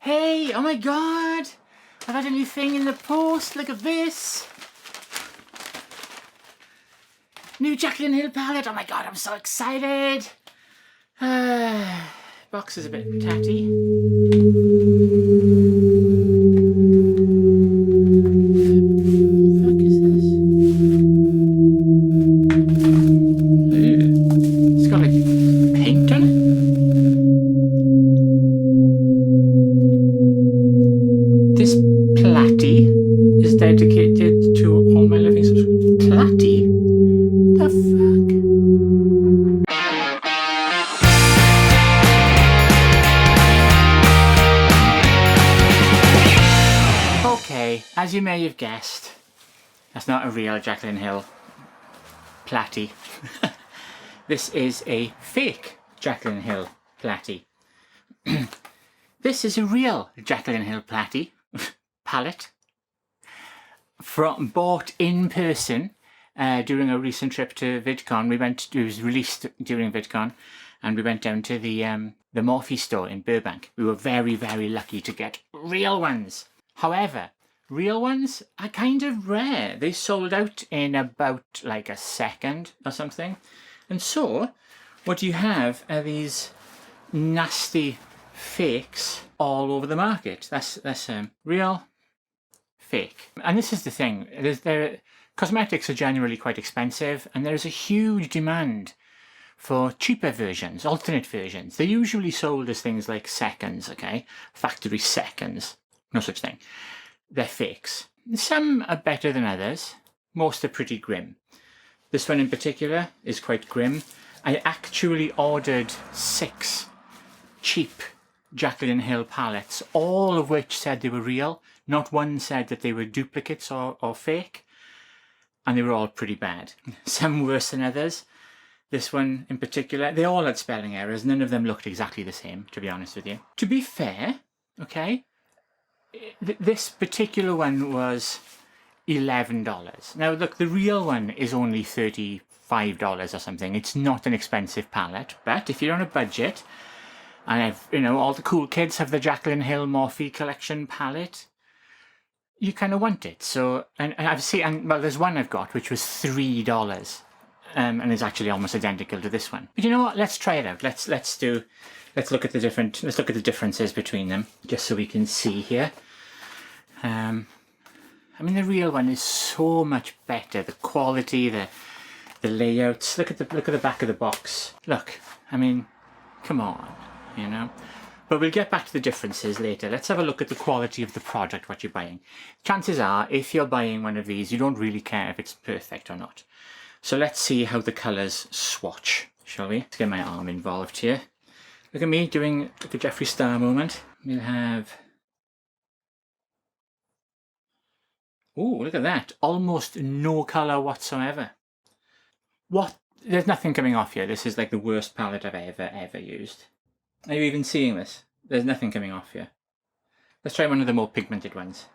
Hey, oh my god! I've had a new thing in the post, look at this! New Jaclyn Hill palette, oh my god, I'm so excited! Box is a bit tatty. What the fuck is this? Ew. It's got like paint on it? This platy is dedicated to all my living subscribers. Platy? The fuck? Okay, as you may have guessed, that's not a real Jaclyn Hill platy. This is a fake Jaclyn Hill platy. This is a real Jaclyn Hill platy palette bought in person during a recent trip to VidCon. It was released during VidCon, and we went down to the Morphe store in Burbank. We were very, very lucky to get real ones. However, real ones are kind of rare. They sold out in about like a second or something. And so what you have are these nasty fakes all over the market. That's real, fake. And this is the thing, cosmetics are generally quite expensive, and there's a huge demand for cheaper versions, alternate versions. They're usually sold as things like seconds, okay? Factory seconds. No such thing. They're fakes. Some are better than others. Most are pretty grim. This one in particular is quite grim. I actually ordered 6 cheap Jaclyn Hill palettes, all of which said they were real. Not one said that they were duplicates or fake. And they were all pretty bad. Some worse than others. This one in particular, they all had spelling errors. None of them looked exactly the same, to be honest with you. To be fair, okay, this particular one was $11. Now look, the real one is only $35 or something. It's not an expensive palette, but if you're on a budget, and you know, all the cool kids have the Jaclyn Hill Morphe collection palette, you kind of want it. So, and I've seen, and well, there's one I've got which was $3, and is actually almost identical to this one. But you know what? Let's try it out. Let's look at the differences between them, just so we can see here. I mean, the real one is so much better. The quality, the layouts. Look at the back of the box. Look, I mean, come on, you know. But we'll get back to the differences later. Let's have a look at the quality of the product, what you're buying. Chances are, if you're buying one of these, you don't really care if it's perfect or not. So let's see how the colours swatch, shall we? Let's get my arm involved here. Look at me doing the Jeffree Star moment. We'll have... Ooh, look at that. Almost no colour whatsoever. What? There's nothing coming off here. This is like the worst palette I've ever used. Are you even seeing this? There's nothing coming off here. Let's try one of the more pigmented ones.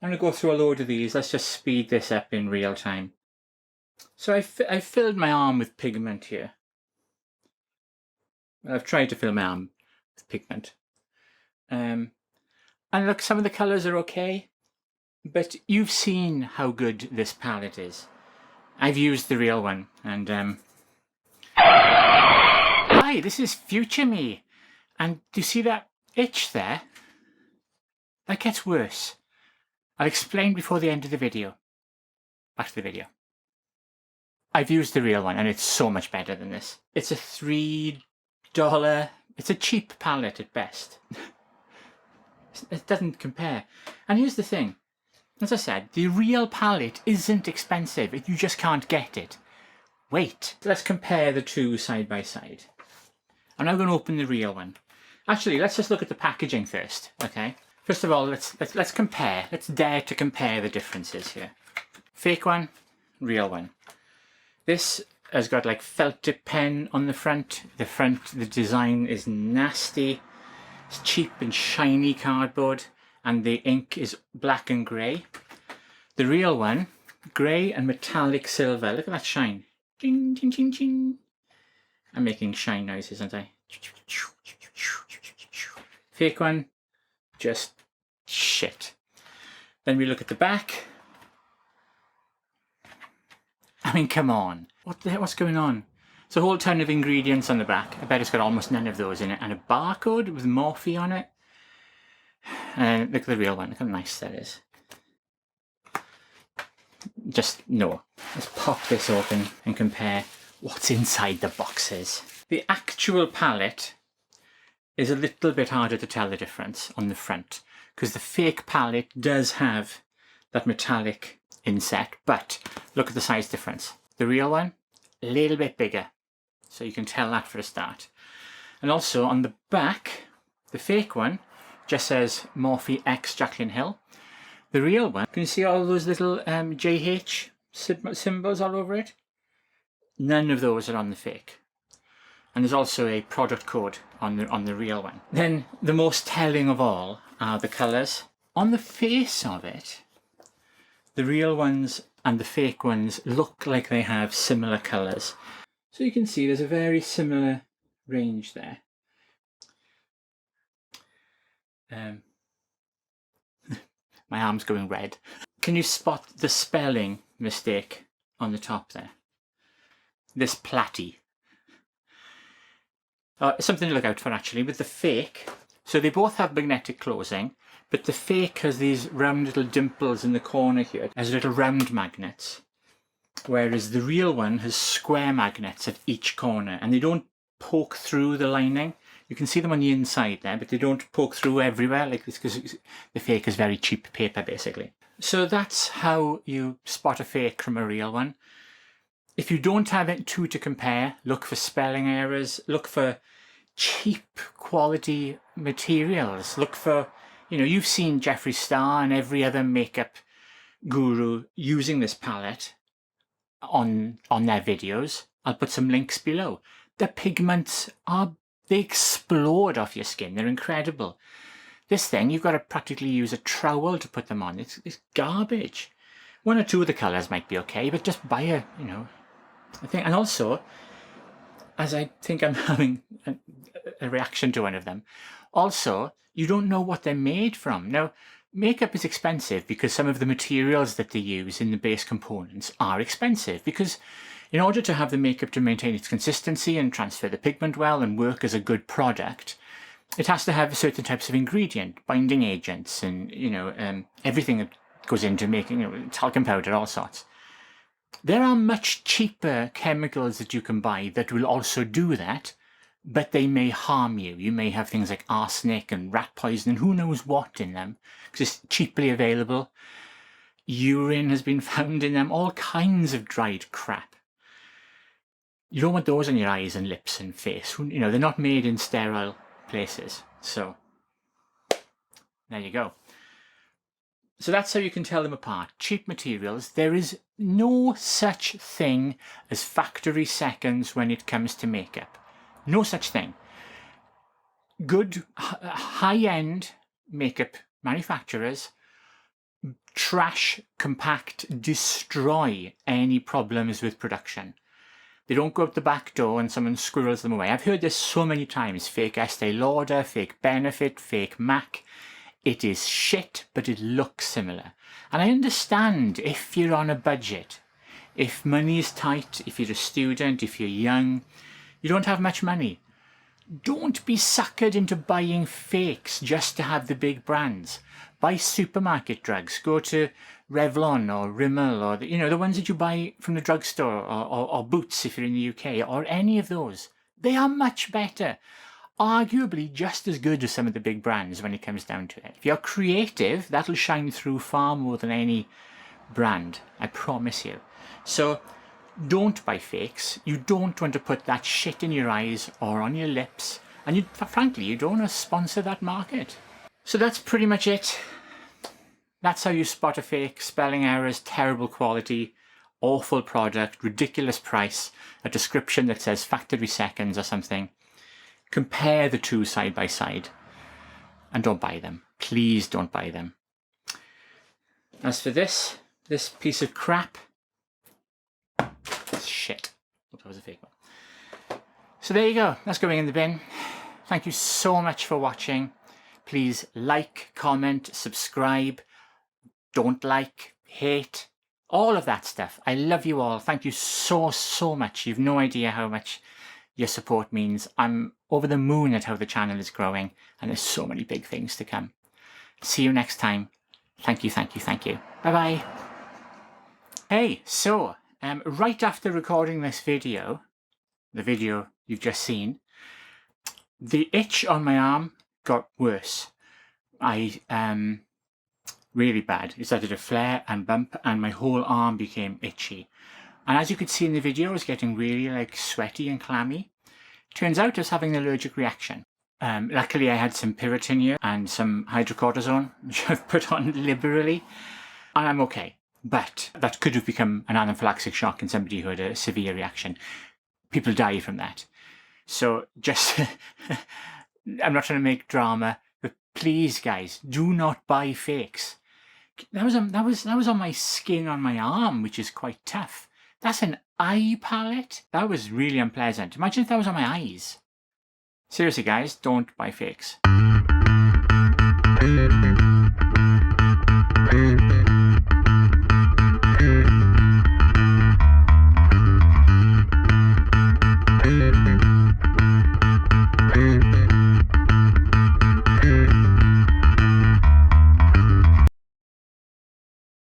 I'm going to go through a load of these. Let's just speed this up in real time. So I've filled my arm with pigment here. I've tried to fill my arm with pigment. And look, some of the colours are okay. But you've seen how good this palette is. I've used the real one, and hi, this is future me. And do you see that itch there? That gets worse. I'll explain before the end of the video. Back to the video. I've used the real one, and it's so much better than this. It's a $3... It's a cheap palette at best. It doesn't compare. And here's the thing. As I said, the real palette isn't expensive. You just can't get it. Wait. Let's compare the two side by side. I'm now going to open the real one. Actually, let's just look at the packaging first, okay? First of all, let's compare. Let's dare to compare the differences here. Fake one, real one. This has got like felt tip pen on the front. The design is nasty. It's cheap and shiny cardboard, and the ink is black and grey. The real one, grey and metallic silver. Look at that shine. Ding, ding, ding, ding. I'm making shine noises, aren't I? Fake one, just shit. Then we look at the back. I mean, come on. What the heck, what's going on? It's a whole ton of ingredients on the back. I bet it's got almost none of those in it. And a barcode with Morphe on it. Look at the real one. Look how nice that is. Just, no. Let's pop this open and compare what's inside the boxes. The actual palette is a little bit harder to tell the difference on the front, because the fake palette does have that metallic inset, but look at the size difference. The real one, a little bit bigger. So you can tell that for a start. And also on the back, the fake one just says Morphe X Jaclyn Hill. The real one, can you see all those little JH symbols all over it? None of those are on the fake. And there's also a product code on the real one. Then the most telling of all are the colours. On the face of it, the real ones and the fake ones look like they have similar colours. So you can see there's a very similar range there. My arm's going red. Can you spot the spelling mistake on the top there? This platty. Something to look out for actually with the fake. So they both have magnetic closing, but the fake has these round little dimples in the corner here as little round magnets. Whereas the real one has square magnets at each corner, and they don't poke through the lining. You can see them on the inside there, but they don't poke through everywhere like this, because the fake is very cheap paper basically. So that's how you spot a fake from a real one. If you don't have it to compare, look for spelling errors, look for cheap quality materials, look for, you know, you've seen Jeffree Star and every other makeup guru using this palette on their videos. I'll put some links below. The pigments they explode off your skin. They're incredible. This thing, you've got to practically use a trowel to put them on. It's garbage. One or two of the colours might be okay, but just buy a, you know, I think. And also, as I think I'm having a reaction to one of them, also, you don't know what they're made from. Now, makeup is expensive because some of the materials that they use in the base components are expensive, because in order to have the makeup to maintain its consistency and transfer the pigment well and work as a good product, it has to have certain types of ingredient, binding agents, and, you know, everything that goes into making, you know, talcum powder, all sorts. There are much cheaper chemicals that you can buy that will also do that, but they may harm you. You may have things like arsenic and rat poison and who knows what in them, because it's cheaply available. Urine has been found in them, all kinds of dried crap. You don't want those on your eyes and lips and face. You know, they're not made in sterile places. So, there you go. So that's how you can tell them apart. Cheap materials. There is no such thing as factory seconds when it comes to makeup. No such thing. Good high-end makeup manufacturers trash, compact, destroy any problems with production. They don't go out the back door and someone squirrels them away. I've heard this so many times. Fake Estee Lauder, fake Benefit, fake MAC. It is shit, but it looks similar. And I understand if you're on a budget, if money is tight, if you're a student, if you're young, you don't have much money. Don't be suckered into buying fakes just to have the big brands. Buy supermarket drugs. Go to Revlon or Rimmel, or the ones that you buy from the drugstore, or Boots if you're in the UK, or any of those. They are much better. Arguably just as good as some of the big brands when it comes down to it. If you're creative, that'll shine through far more than any brand, I promise you. So don't buy fakes. You don't want to put that shit in your eyes or on your lips, and frankly, you don't want to sponsor that market. So that's pretty much it. That's how you spot a fake. Spelling errors, terrible quality, awful product, ridiculous price, a description that says factory seconds or something. Compare the two side by side and don't buy them. Please don't buy them. As for this piece of crap, shit. That was a fake one. So there you go. That's going in the bin. Thank you so much for watching. Please like, comment, subscribe, don't like, hate, all of that stuff. I love you all. Thank you so much. You've no idea how much your support means. I'm over the moon at how the channel is growing, and there's so many big things to come. See you next time. Thank you. Bye-bye. Hey, so right after recording this video, the video you've just seen, the itch on my arm got worse. Really bad. It started to flare and bump, and my whole arm became itchy. And as you could see in the video, I was getting really like sweaty and clammy. Turns out I was having an allergic reaction. Luckily I had some Pyretin and some hydrocortisone, which I've put on liberally, and I'm okay. But that could have become an anaphylactic shock in somebody who had a severe reaction. People die from that. So just, I'm not trying to make drama, but please guys, do not buy fakes. That was on my skin on my arm, which is quite tough. That's an eye palette. That was really unpleasant. Imagine if that was on my eyes. Seriously guys, don't buy fakes.